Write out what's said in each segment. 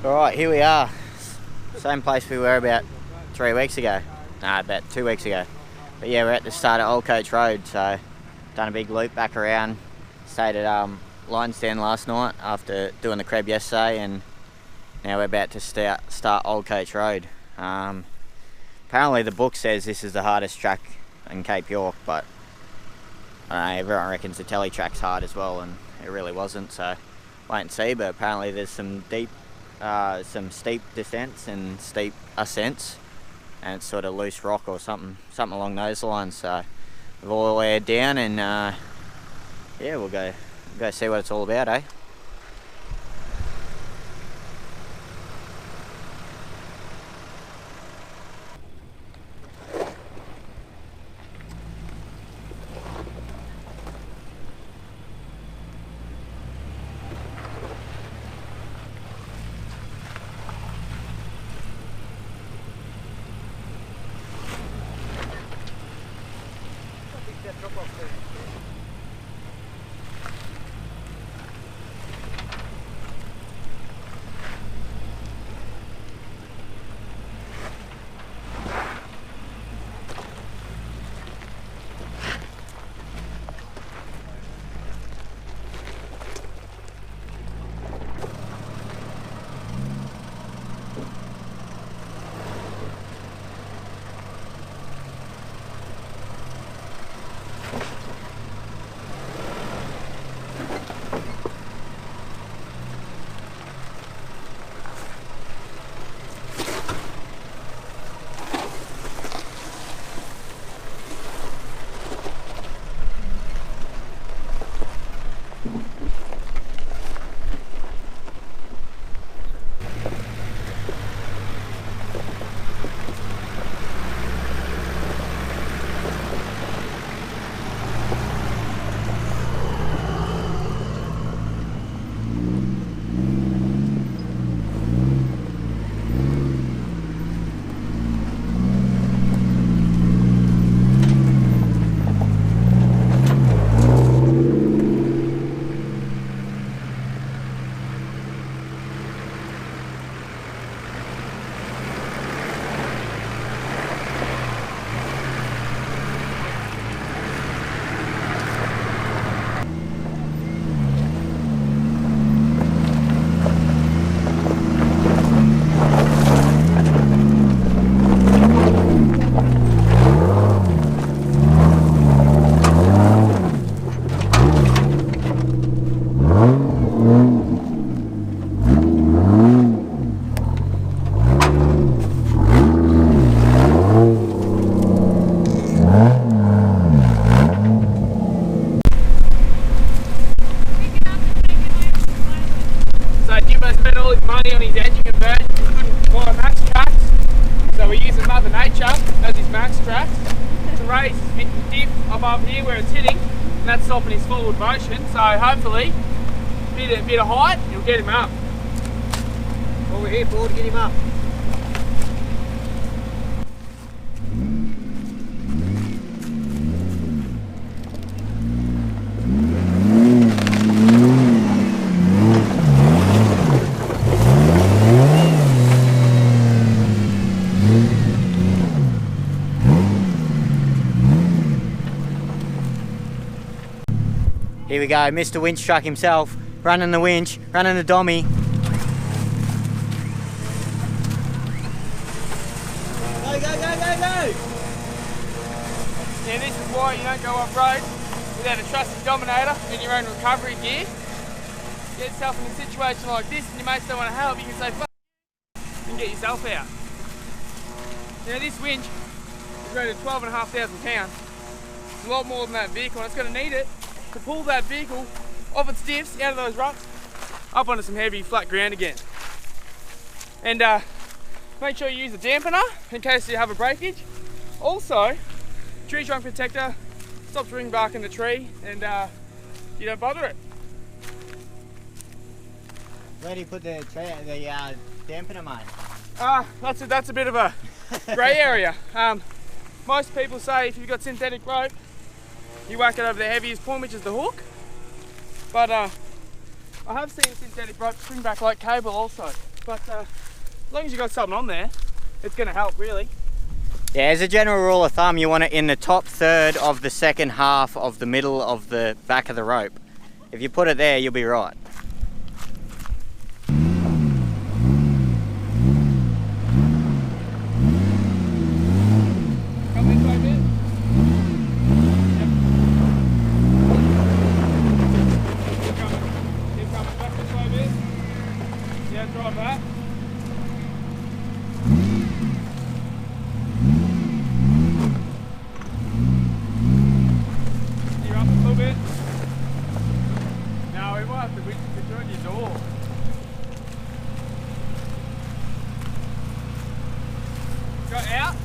Alright, here we are. Same place we were about 3 weeks ago. Nah, about 2 weeks ago. But yeah, we're at the start of Old Coights Road, so done a big loop back around. Stayed at Lion's Den last night after doing the crab yesterday, and now we're about to start Old Coights Road. Apparently the book says this is the hardest track in Cape York, but I don't know, everyone reckons the telly track's hard as well, and it really wasn't, so wait and see. But apparently there's some steep descents and steep ascents, and it's sort of loose rock or something along those lines. So we've all the way down, and yeah, we'll go see what it's all about, eh? Stopping his forward motion, so hopefully a bit of height, you'll get him up. What we're here for, to get him up. Here we go, Mr. Winch Truck himself, running the winch, running the dummy. Go, go, go, go, go! Yeah, this is why you don't go off-road without a trusted dominator and your own recovery gear. Get yourself in a situation like this and your mates don't want to help, you can say fuck and get yourself out. Now this winch is rated 12,500 pounds. It's a lot more than that vehicle, and it's going to need it to pull that vehicle off its diffs, out of those ruts, up onto some heavy flat ground again. And make sure you use a dampener in case you have a breakage. Also, tree trunk protector stops ring bark in the tree, and you don't bother it. Where do you put the dampener, mate? That's a bit of a grey area. Most people say if you've got synthetic rope, you whack it over the heaviest point, which is the hook. But I have seen synthetic rope spring back like cable also. but as long as you got something on there, it's going to help really. Yeah, as a general rule of thumb, you want it in the top third of the second half of the middle of the back of the rope. If you put it there, you'll be right. Come this way a bit. Yep. Keep coming back this way a bit. Yeah, drive that. You're up a little bit. Now we might have to wait to join your door. Go out.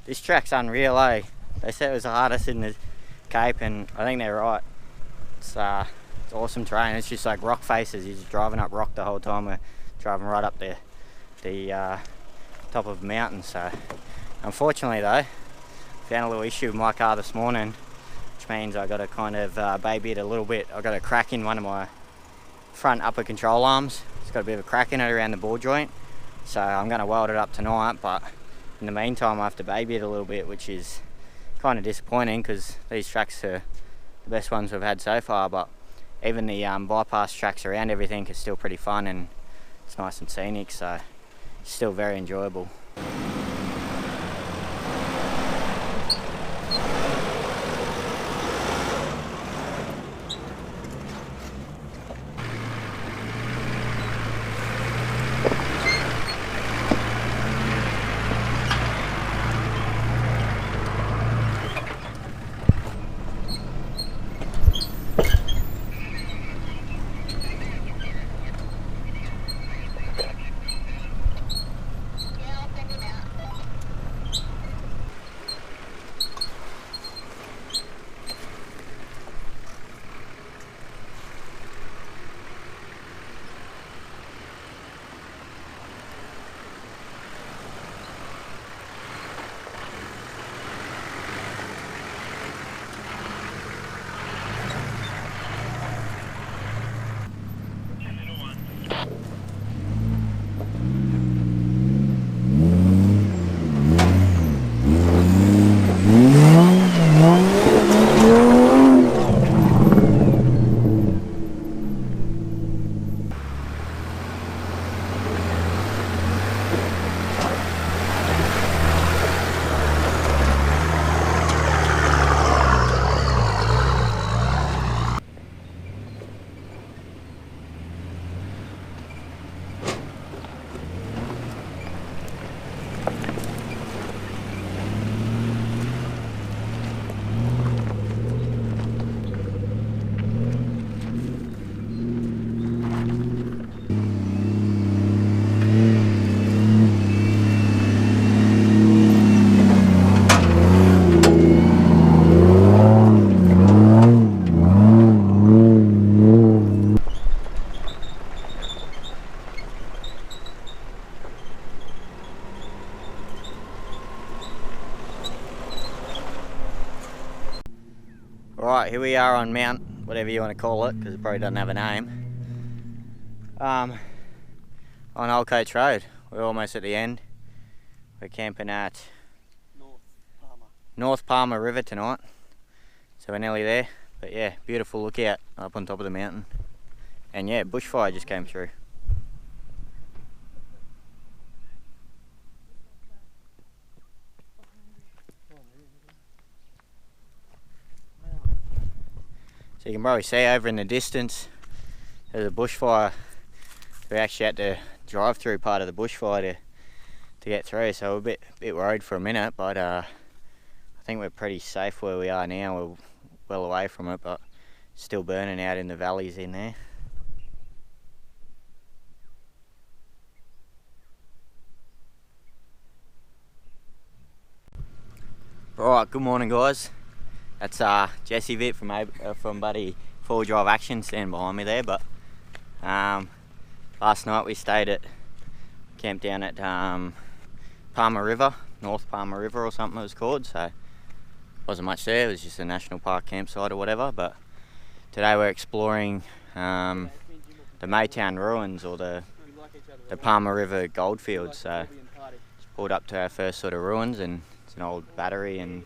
This track's unreal, eh? They said it was the hardest in the Cape, and I think they're right. It's awesome terrain. It's just like rock faces. You're just driving up rock the whole time. We're driving right up the top of a mountain. So, unfortunately though, found a little issue with my car this morning, which means I got to kind of baby it a little bit. I got a crack in one of my front upper control arms. It's got a bit of a crack in it around the ball joint. So I'm going to weld it up tonight, but in the meantime I have to baby it a little bit, which is kind of disappointing because these tracks are the best ones we've had so far, but even the bypass tracks around everything is still pretty fun and it's nice and scenic, so it's still very enjoyable. Alright, here we are on Mount, whatever you want to call it, because it probably doesn't have a name. On Old Coights Road. We're almost at the end. We're camping at North Palmer River tonight. So we're nearly there. But yeah, beautiful lookout up on top of the mountain. And yeah, bushfire just came through. So you can probably see over in the distance, there's a bushfire. We actually had to drive through part of the bushfire to get through, so we're a bit worried for a minute, but I think we're pretty safe where we are now. We're well away from it, but still burning out in the valleys in there. Alright, good morning guys. That's Jesse Vitt from Buddy 4 Drive Action standing behind me there, but last night we camped down at Palmer River, North Palmer River or something it was called, so wasn't much there, it was just a national park campsite or whatever, but today we're exploring the Maytown ruins or the Palmer River goldfields, so just pulled up to our first sort of ruins, and it's an old battery and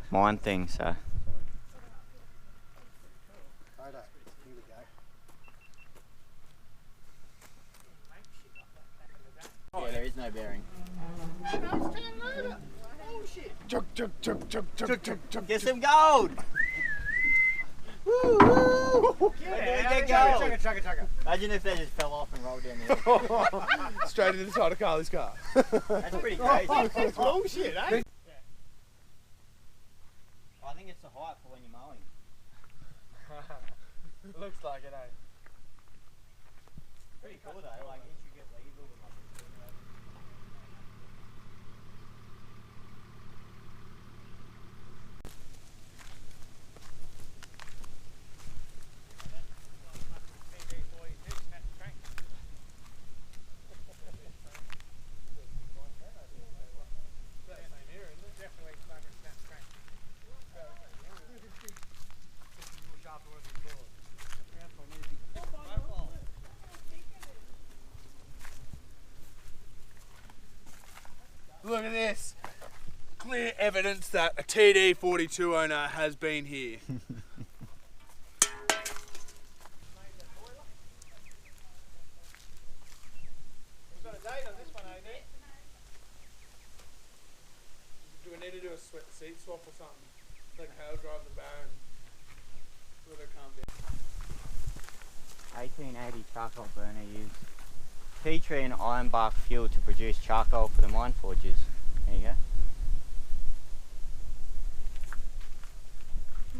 mine thing, so. Yeah, there is no bearing. Chug, chug, chug, chug, chug, chug, chug. Get some gold! Woo, woo! Get gold! Imagine if they just fell off and rolled down the hill. Straight into the side of Carly's car. That's pretty crazy. That's bullshit, eh? I think it's the height for when you're mowing. Looks like it, eh? Pretty cool though, like you should get leaves all the time. Look at this. Clear evidence that a TD42 owner has been here. We've got a date on this one, AD. Do we need to do a seat swap or something? Like how drive the Baron. Let her calm down. 1880 charcoal burner used tea tree and iron bark fuel to produce charcoal for the mine forges. There you go.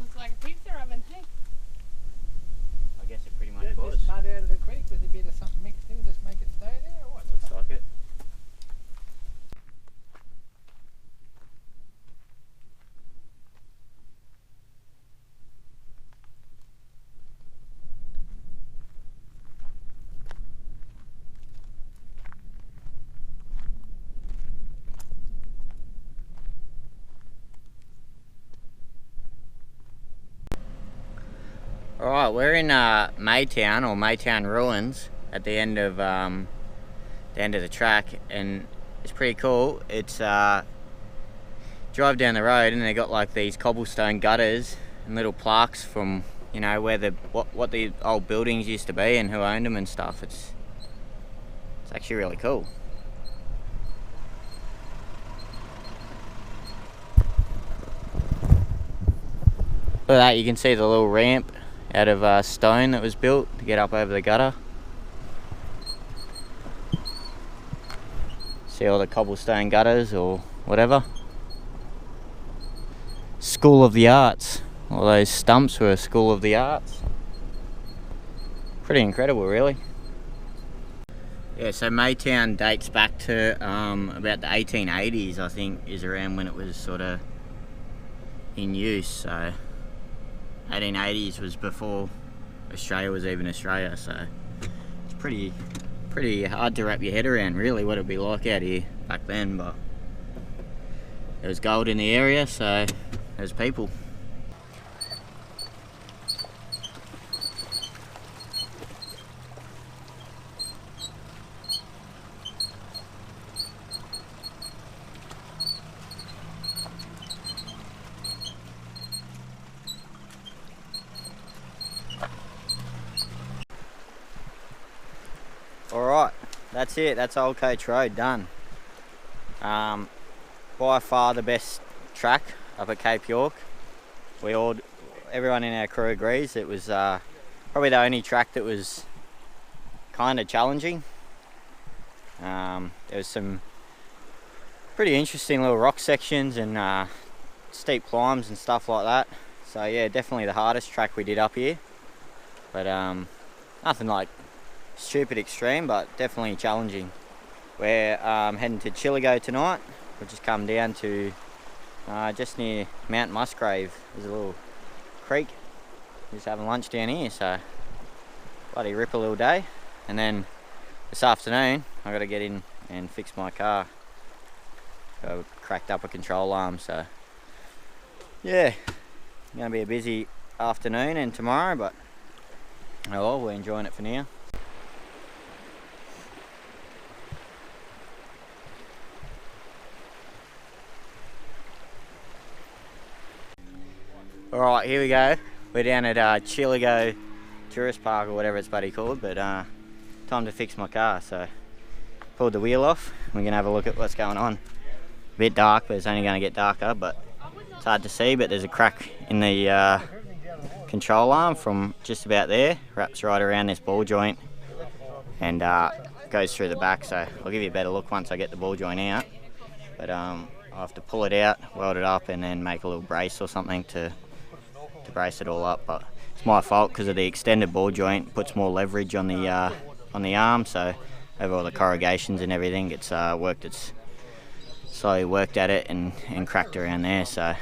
Looks like a pizza oven, hey? I guess it pretty much was. Just cut out of the creek with a bit of something mixed in, just make it stay there, or what? Looks like it. Alright, we're in Maytown or Maytown ruins at the end of the track, and it's pretty cool. It's drive down the road and they got like these cobblestone gutters and little plaques from, you know, where what the old buildings used to be and who owned them and stuff. It's actually really cool. Look at that, you can see the little ramp out of stone that was built to get up over the gutter. See all the cobblestone gutters or whatever. School of the Arts. All those stumps were a School of the Arts. Pretty incredible, really. Yeah, so Maytown dates back to about the 1880s, I think, is around when it was sort of in use. So 1880s was before Australia was even Australia, so it's pretty hard to wrap your head around really what it'd be like out here back then, but there was gold in the area, so there's people. that's it. That's Old Coach Road done. By far the best track up at Cape York. Everyone in our crew agrees it was probably the only track that was kind of challenging. There was some pretty interesting little rock sections and steep climbs and stuff like that. So yeah, definitely the hardest track we did up here. But nothing like stupid extreme, but definitely challenging. We're heading to Chillago tonight. We've just come down to just near Mount Musgrave. There's a little creek. Just having lunch down here, so bloody rip a little day. And then this afternoon I got to get in and fix my car. I cracked up a control arm, so yeah, going to be a busy afternoon and tomorrow, but oh well, we're enjoying it for now. Alright, here we go. We're down at Chillago Tourist Park or whatever it's bloody called, but time to fix my car, so pulled the wheel off. We're going to have a look at what's going on. A bit dark, but it's only going to get darker, but it's hard to see, but there's a crack in the control arm from just about there, wraps right around this ball joint and goes through the back, so I'll give you a better look once I get the ball joint out. But I'll have to pull it out, weld it up and then make a little brace or something to brace it all up. But it's my fault because of the extended ball joint, puts more leverage on the arm, so over all the corrugations and everything it's slowly worked at it and cracked around there. So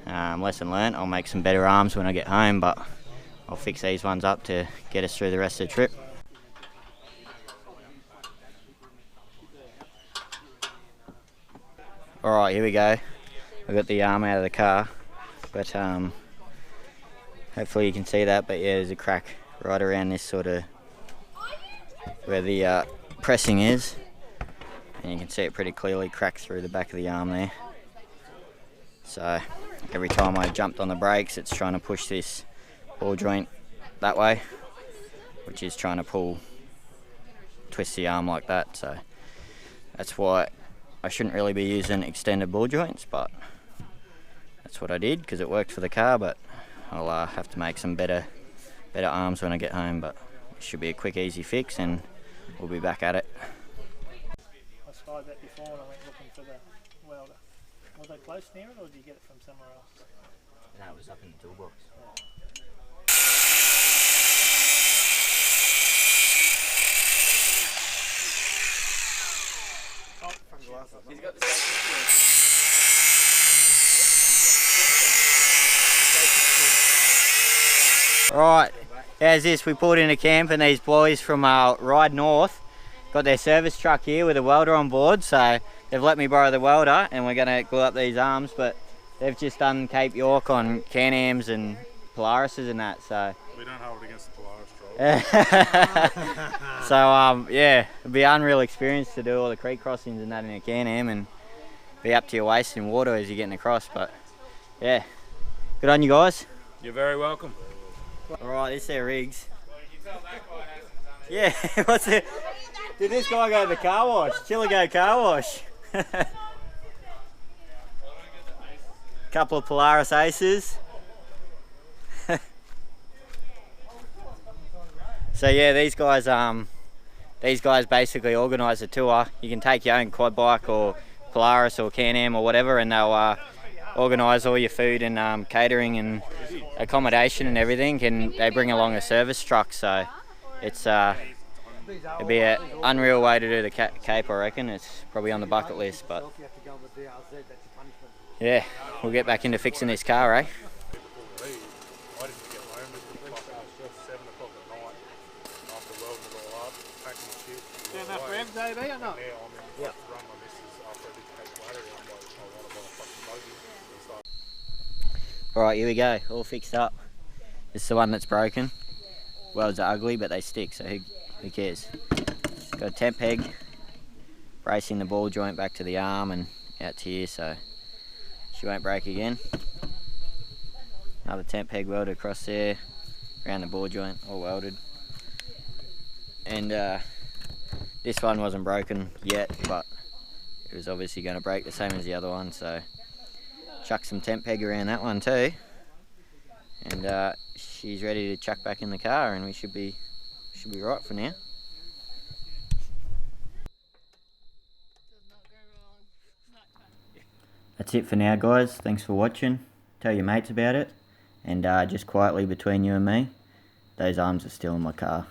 lesson learnt, I'll make some better arms when I get home, but I'll fix these ones up to get us through the rest of the trip. Alright, here we go. I got the arm out of the car, but hopefully you can see that, but yeah, there's a crack right around this sort of where the pressing is, and you can see it pretty clearly cracked through the back of the arm there. So every time I jumped on the brakes, it's trying to push this ball joint that way, which is trying to twist the arm like that. So that's why I shouldn't really be using extended ball joints, but that's what I did because it worked for the car. But I'll have to make some better arms when I get home, but it should be a quick, easy fix and we'll be back at it. I spied that before when I went looking for the welder. Was they close near it, or did you get it from somewhere else? No, it was up in the toolbox. He's got the Right, how's this? We pulled into camp and these boys from Ride North got their service truck here with a welder on board, so they've let me borrow the welder and we're going to glue up these arms, but they've just done Cape York on Can-Ams and Polarises and that, so... We don't hold it against the Polaris troll. So yeah, it'd be an unreal experience to do all the creek crossings and that in a Can-Am and be up to your waist in water as you're getting across, but yeah, good on you guys. You're very welcome. Alright, this there rigs. Yeah, what's it? Did this guy go to the car wash? Chillago car wash. Couple of Polaris Aces. So yeah, these guys basically organise a tour. You can take your own quad bike or Polaris or Can-Am or whatever, and they'll organise all your food and catering and accommodation and everything, and they bring along a service truck, so it's it'd be an unreal way to do the Cape, I reckon. It's probably on the bucket list, but yeah, we'll get back into fixing this car, eh? Enough revs, AB, or not? Yeah. Alright, here we go, all fixed up. This is the one that's broken. Welds are ugly, but they stick, so who cares? Got a temp peg, bracing the ball joint back to the arm and out to here, so she won't break again. Another temp peg welded across there, around the ball joint, all welded. And This one wasn't broken yet, but it was obviously going to break the same as the other one, so chuck some temp peg around that one too. And she's ready to chuck back in the car, and we should be right for now. That's it for now, guys. Thanks for watching. Tell your mates about it, and just quietly between you and me, those arms are still in my car.